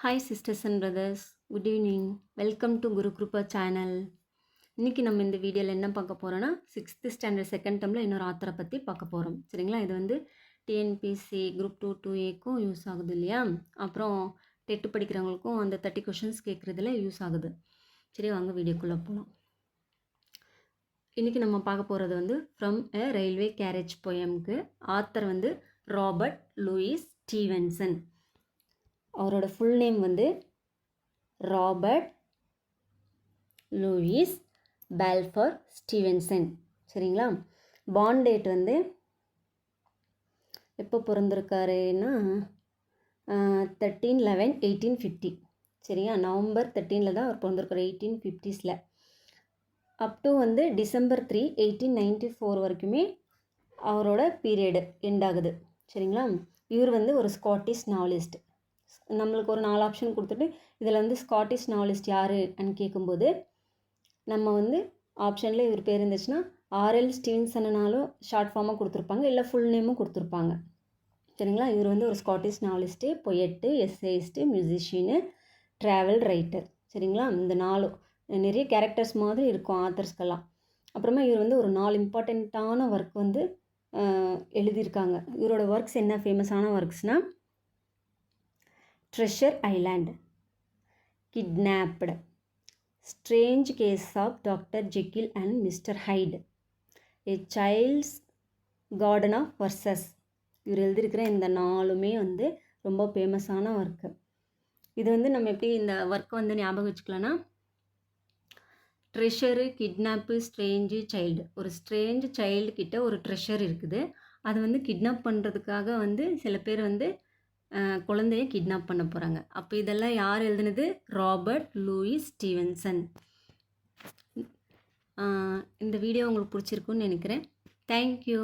Hi sisters and brothers, good evening. Welcome to Guru Kirupa channel. இன்றைக்கி நம்ம இந்த வீடியோவில் என்ன பார்க்க போகிறோன்னா, 6th ஸ்டாண்டர்ட் செகண்ட் டேர்மில் இன்னொரு ஆத்தரை பற்றி பார்க்க போகிறோம். சரிங்களா? இது வந்து டிஎன்பிசி குரூப் 2 2Aக்கும் யூஸ் ஆகுது இல்லையா? அப்புறம் டெட்டு படிக்கிறவங்களுக்கும் அந்த 30 கொஷின்ஸ் கேட்குறதுல யூஸ் ஆகுது. சரி, வாங்க வீடியோக்குள்ளே போகலாம். இன்றைக்கி நம்ம பார்க்க போகிறது வந்து ஃப்ரம் எ ரயில்வே கேரேஜ் போயம்க்கு. ஆத்தர் வந்து ராபர்ட் லூயிஸ் ஸ்டீவன்சன். அவரோட ஃபுல் நேம் வந்து ராபர்ட் லூயிஸ் பால்ஃபர் ஸ்டீவன்சன். சரிங்களா? பார்ன் டேட் வந்து எப்போ பிறந்திருக்காருன்னா 13/11/1850. சரியா? நவம்பர் 13 தான் அவர் பிறந்திருக்காரு, 1850s. அப் டு வந்து December 3, 1894 வரைக்குமே அவரோட பீரியடு எண்ட் ஆகுது. சரிங்களா? இவர் வந்து ஒரு ஸ்காட்டிஷ் நாவலிஸ்ட். நம்மளுக்கு ஒரு 4 ஆப்ஷன் கொடுத்துட்டு இதில் வந்து ஸ்காட்டிஷ் நாவலிஸ்ட் யார் அப்படின்னு கேட்கும்போது நம்ம வந்து ஆப்ஷனில் இவர் பேர் இருந்துச்சுன்னா ஆர்எல் ஸ்டீவன்சன்னாலும் ஷார்ட் ஃபார்மாக கொடுத்துருப்பாங்க, இல்லை ஃபுல் நேமும் கொடுத்துருப்பாங்க. சரிங்களா? இவர் வந்து ஒரு Scottish novelist, poet, essayist, musician, travel writer. சரிங்களா? இந்த 4 நிறைய கேரக்டர்ஸ் மாதிரி இருக்கும் ஆத்தர்ஸ்க்கெல்லாம். அப்புறமா இவர் வந்து ஒரு 4 இம்பார்ட்டண்ட்டான ஒர்க் வந்து எழுதியிருக்காங்க. இவரோட ஒர்க்ஸ் என்ன ஃபேமஸான ஒர்க்ஸ்னால் Treasure Island, Kidnapped, Strange Case of Doctor Jekyll and Mister Hyde, A Child's Garden of Verses. இவர் எழுதியிருக்கிற இந்த 4மே வந்து ரொம்ப ஃபேமஸான ஒர்க்கு. இது வந்து நம்ம எப்படி இந்த ஒர்க்கை வந்து ஞாபகம் வச்சுக்கலான்னா, ட்ரெஷரு, கிட்னாப்பு, ஸ்ட்ரேஞ்சு, சைல்டு. ஒரு ஸ்ட்ரேஞ்சு சைல்டு கிட்ட ஒரு ட்ரெஷர் இருக்குது. அது வந்து கிட்னாப் பண்ணுறதுக்காக வந்து சில பேர் வந்து குழந்தைய கிட்னாப் பண்ண போகிறாங்க. அப்போ இதெல்லாம் யார் எழுதுனது? Robert Louis Stevenson. இந்த வீடியோ உங்களுக்கு பிடிச்சிருக்குன்னு நினைக்கிறேன். தேங்க்யூ.